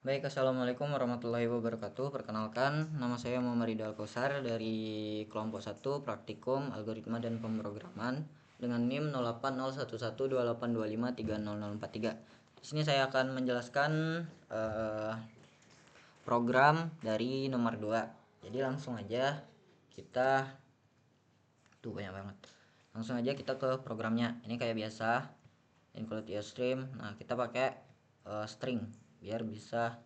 Baik, assalamualaikum warahmatullahi wabarakatuh. Perkenalkan, nama saya Muhammad Ridho Alkausar dari kelompok 1 Praktikum Algoritma dan Pemrograman dengan NIM 08011128253043. Di sini saya akan menjelaskan program dari nomor 2. Jadi langsung aja kita banyak banget. Langsung aja kita ke programnya. Ini kayak biasa, include stream. Nah, kita pakai string biar bisa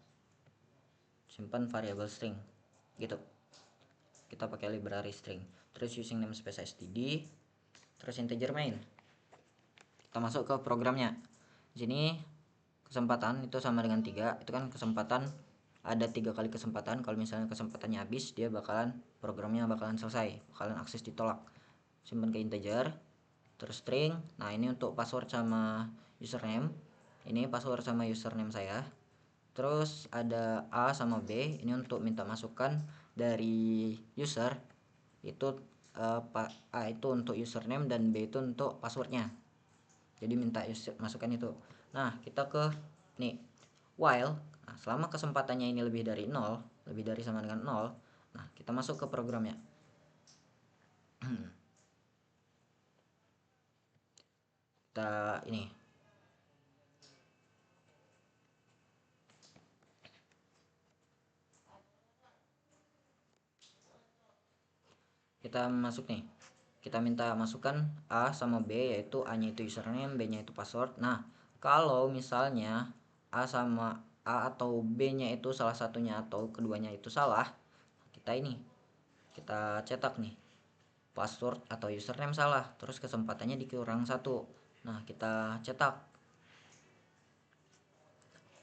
simpan variabel string gitu. Kita pakai library string, terus using namespace std, terus integer main. Kita masuk ke programnya. Di sini kesempatan itu sama dengan 3. Itu kan kesempatan, ada 3 kali kesempatan. Kalau misalnya kesempatannya habis, dia programnya bakalan selesai, bakalan akses ditolak. Simpan ke integer, terus string. Nah, ini untuk password sama username. Ini password sama username saya. Terus ada A sama B, ini untuk minta masukan dari user. Itu A itu untuk username dan B itu untuk passwordnya. Jadi minta masukan itu. Nah, kita ke nih while. Nah, selama kesempatannya ini lebih dari 0, lebih dari sama dengan 0, nah kita masuk ke programnya. Kita ini kita masuk nih, kita minta masukan A sama B, yaitu A nya itu username, B nya itu password. Nah, kalau misalnya A atau B nya itu salah satunya atau keduanya itu salah, kita cetak nih password atau username salah, terus kesempatannya dikurang 1. Nah, kita cetak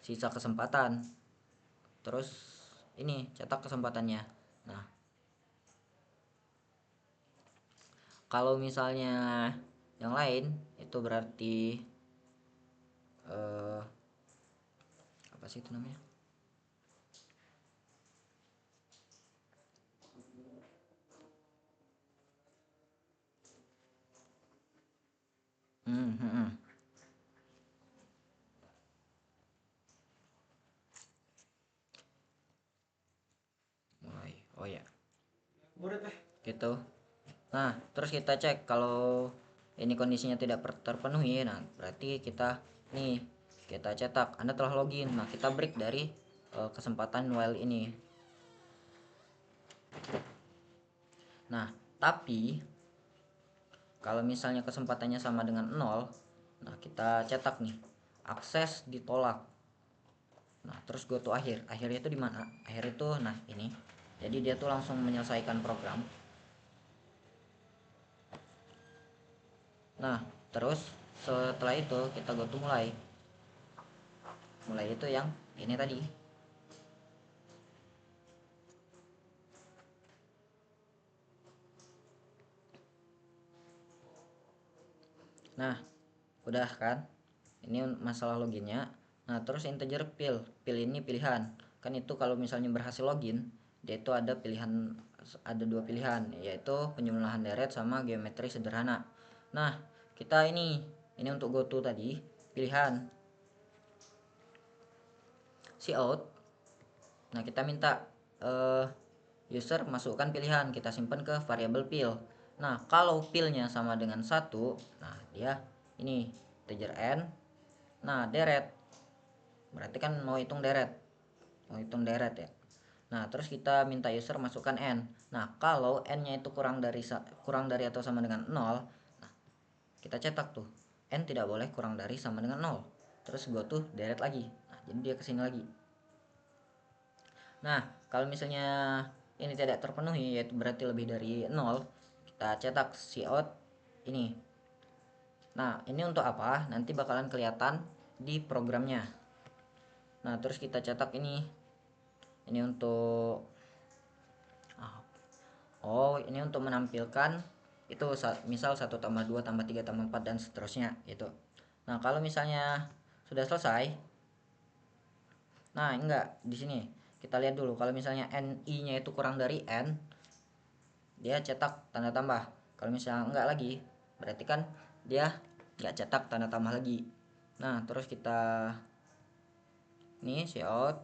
sisa kesempatan, terus ini cetak kesempatannya. Nah, kalau misalnya yang lain itu berarti apa sih itu namanya, hmm, hmm, hmm. Oh ya, gitu. Nah, terus kita cek kalau ini kondisinya tidak terpenuhi. Nah, berarti kita cetak Anda telah login. Nah, kita break dari kesempatan while ini. Nah, tapi kalau misalnya kesempatannya sama dengan 0, nah kita cetak nih akses ditolak. Nah, terus go to akhir. Akhirnya itu di mana? Akhir itu nah ini. Jadi dia tuh langsung menyelesaikan program. Nah, terus setelah itu kita go to mulai. Mulai itu yang ini tadi. Nah, udah kan? Ini masalah loginnya. Nah, terus integer pil ini pilihan. Kan itu kalau misalnya berhasil login, dia itu ada pilihan, ada 2 pilihan, yaitu penjumlahan deret sama geometri sederhana. Nah, kita ini untuk goto tadi pilihan cout. Nah, kita minta user masukkan pilihan, kita simpan ke variabel pil. Nah, kalau pilnya sama dengan 1, nah dia ini integer n. Nah, deret berarti kan mau hitung deret ya. Nah, terus kita minta user masukkan n. Nah, kalau n nya itu kurang dari atau sama dengan 0, nah kita cetak tuh n tidak boleh kurang dari sama dengan 0. Terus gua tuh deret lagi. Nah, jadi dia kesini lagi. Nah, kalau misalnya ini tidak terpenuhi, yaitu berarti lebih dari 0, kita cetak cout ini. Nah, ini untuk apa? Nanti bakalan kelihatan di programnya. Nah, terus kita cetak ini untuk ini untuk menampilkan itu misal 1 tambah 2 tambah 3 tambah 4 dan seterusnya gitu. Nah, kalau misalnya sudah selesai, nah enggak, di sini kita lihat dulu kalau misalnya ni nya itu kurang dari n, dia cetak tanda tambah. Kalau misalnya enggak lagi, berarti kan dia enggak cetak tanda tambah lagi. Nah, terus kita cout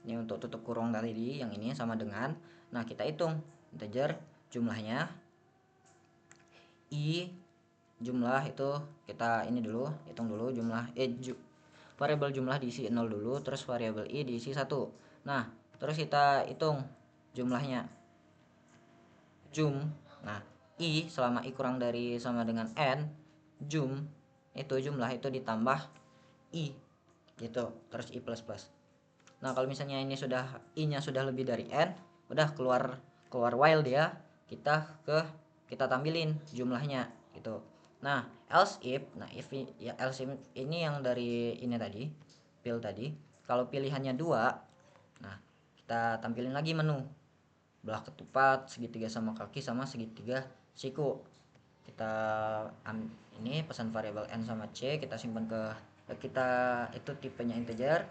Ini untuk tutup kurung tadi yang ini sama dengan, nah kita hitung integer jumlahnya, i jumlah itu kita ini dulu, hitung dulu jumlah variabel jumlah diisi 0 dulu, terus variabel i diisi 1. Nah terus kita hitung jumlahnya nah i selama i kurang dari sama dengan n, itu jumlah itu ditambah i gitu, terus i plus plus. Nah kalau misalnya ini sudah i nya sudah lebih dari n, udah keluar while dia, kita tampilin jumlahnya gitu. Nah else if, else if ini yang dari ini tadi, tadi kalau pilihannya 2, nah kita tampilin lagi menu belah ketupat, segitiga sama kaki, sama segitiga siku. Kita ini pesan variabel n sama c, kita simpan ke kita itu tipenya integer.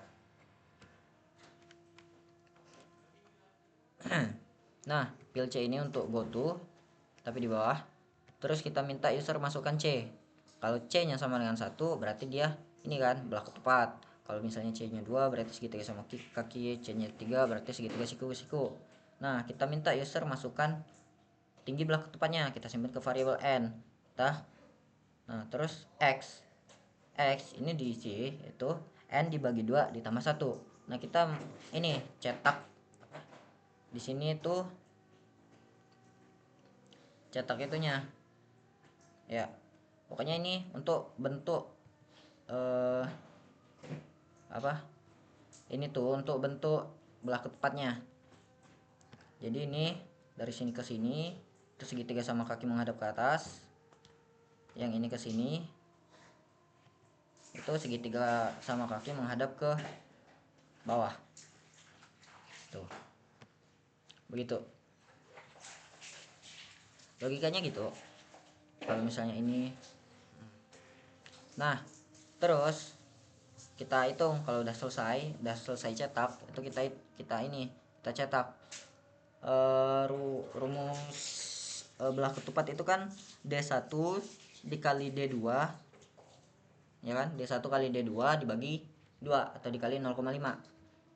Nah pil c ini untuk goto tapi di bawah, terus kita minta user masukkan c. Kalau c nya sama dengan 1 berarti dia ini kan belah ketupat. Kalau misalnya c nya 2 berarti segitiga sama kaki, c nya 3 berarti segitiga siku. Nah kita minta user masukkan tinggi belah ketupatnya, kita simpan ke variabel n. Nah terus x ini diisi itu n dibagi 2 ditambah 1. Nah kita ini cetak di sini tuh, cetak itunya ya, pokoknya ini untuk bentuk ini tuh untuk bentuk belah ketupatnya. Jadi ini dari sini ke sini itu segitiga sama kaki menghadap ke atas, yang ini ke sini itu segitiga sama kaki menghadap ke bawah tuh, begitu logikanya gitu kalau misalnya ini. Nah terus kita hitung kalau udah selesai cetak itu, kita cetak rumus belah ketupat itu kan D1 dikali D2 ya kan, D1 kali D2 dibagi 2 atau dikali 0,5.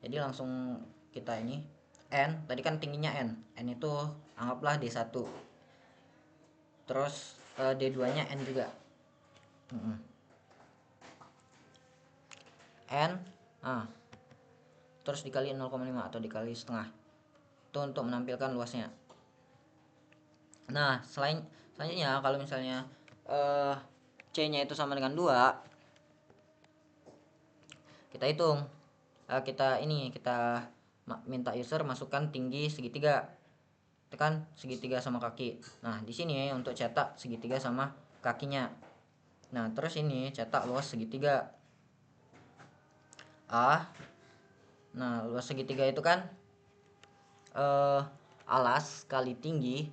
Jadi langsung kita ini n tadi kan tingginya n itu anggaplah D1, terus D2 nya n juga n, terus dikali 0,5 atau dikali setengah itu untuk menampilkan luasnya. Nah selanjutnya kalau misalnya c nya itu sama dengan 2, kita hitung, kita minta user masukkan tinggi segitiga, tekan segitiga sama kaki. Nah di sini untuk cetak segitiga sama kakinya. Nah terus ini cetak luas segitiga a. Nah luas segitiga itu kan alas kali tinggi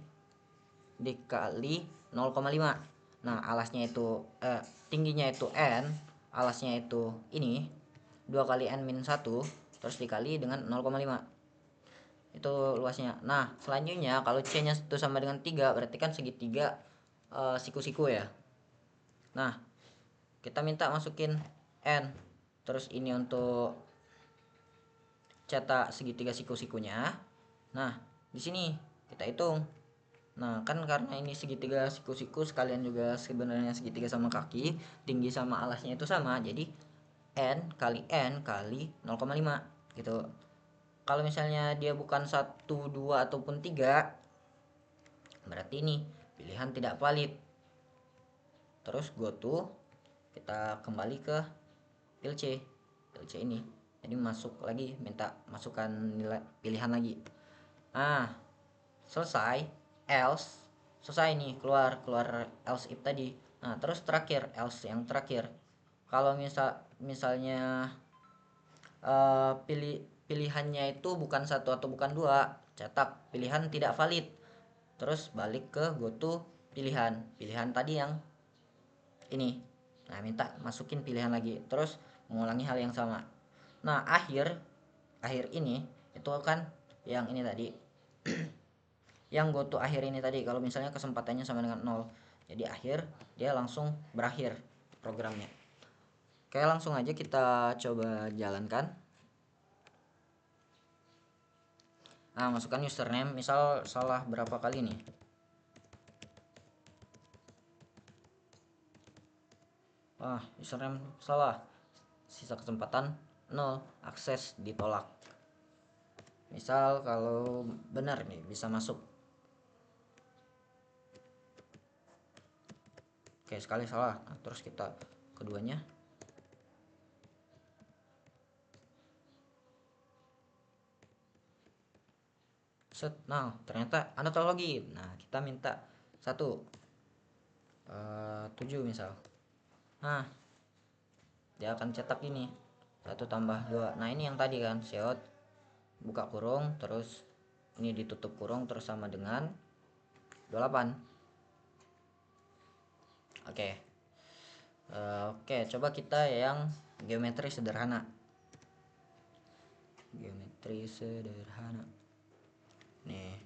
dikali 0,5. Nah alasnya itu tingginya itu n, alasnya itu ini 2 kali n min 1 terus dikali dengan 0,5, itu luasnya. Nah selanjutnya kalau c nya itu sama dengan 3 berarti kan segitiga siku-siku ya. Nah kita minta masukin n, terus ini untuk cetak segitiga siku-sikunya. Nah di sini kita hitung. Nah kan karena ini segitiga siku-siku sekalian juga sebenarnya segitiga sama kaki, tinggi sama alasnya itu sama, jadi n kali 0,5 gitu. Kalau misalnya dia bukan 1, 2 ataupun 3 berarti ini pilihan tidak valid. Terus go to, kita kembali ke pil C ini, jadi masuk lagi, minta masukkan nilai pilihan lagi. Nah selesai nih, keluar else if tadi. Nah terus terakhir else yang terakhir, kalau misalnya pilihannya itu bukan 1 atau bukan 2, cetak pilihan tidak valid, terus balik ke go to pilihan tadi yang ini. Nah minta masukin pilihan lagi, terus mengulangi hal yang sama. Nah akhir ini itu kan yang ini tadi yang go to akhir ini tadi, kalau misalnya kesempatannya sama dengan 0, jadi akhir dia langsung berakhir programnya. Oke langsung aja kita coba jalankan. Nah, masukkan username, misal salah berapa kali nih. Username salah, sisa kesempatan 0, akses ditolak. Misal kalau benar nih bisa masuk. Oke, sekali salah. Nah, terus kita keduanya. Set. Nah, ternyata Anda telah login. Nah, kita minta 7 misal. Nah, dia akan cetak ini 1 tambah 2. Nah, ini yang tadi kan, seot buka kurung, terus ini ditutup kurung, terus sama dengan 28. Oke. Oke, coba kita yang geometri sederhana. Geometri sederhana. Nih.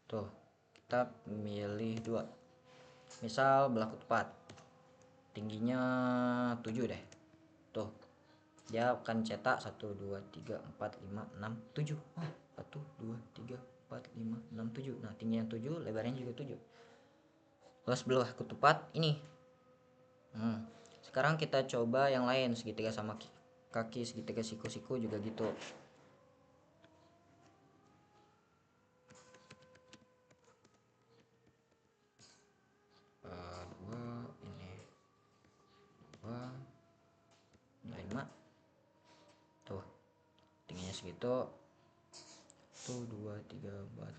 Tuh, kita milih 2. Misal berlaku tepat. Tingginya 7 deh. Tuh. Dia akan cetak 1 2 3 4 5 6 7. 1 2 3 4 5 6 7. Nah, tingginya 7, lebarnya juga 7. Terus berlaku tepat ini. Sekarang kita coba yang lain, segitiga sama kaki, segitiga siku-siku juga gitu. Dua ini 2 5. Tuh, tingginya segitu. 1 2 3 4.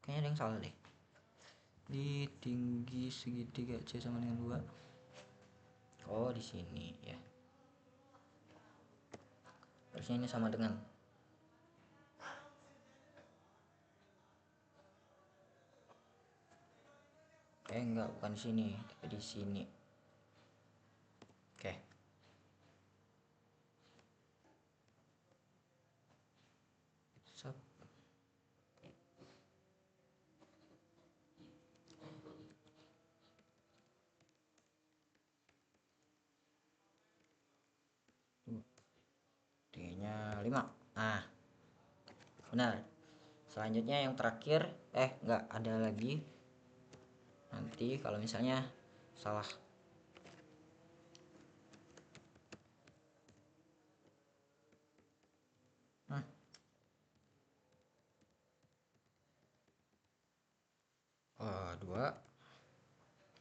Kayaknya ada yang salah deh. Di tinggi segitiga C sama dengan 2. Oh, di sini ya. Harusnya ini sama dengan. Enggak, bukan di sini, tapi di sini. Oke. Sap. Tingginya 5. Nah, benar. Selanjutnya yang terakhir, enggak ada lagi. Nanti kalau misalnya salah. Hmm. 2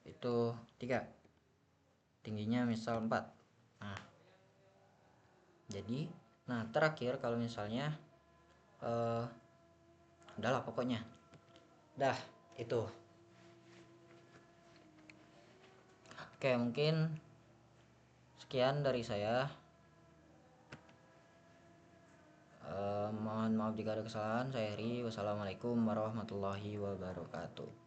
itu 3. Tingginya misal 4. Nah, jadi terakhir kalau misalnya udahlah pokoknya. Dah, itu. Oke, mungkin sekian dari saya. Mohon maaf jika ada kesalahan. Saya Heri. Wassalamualaikum warahmatullahi wabarakatuh.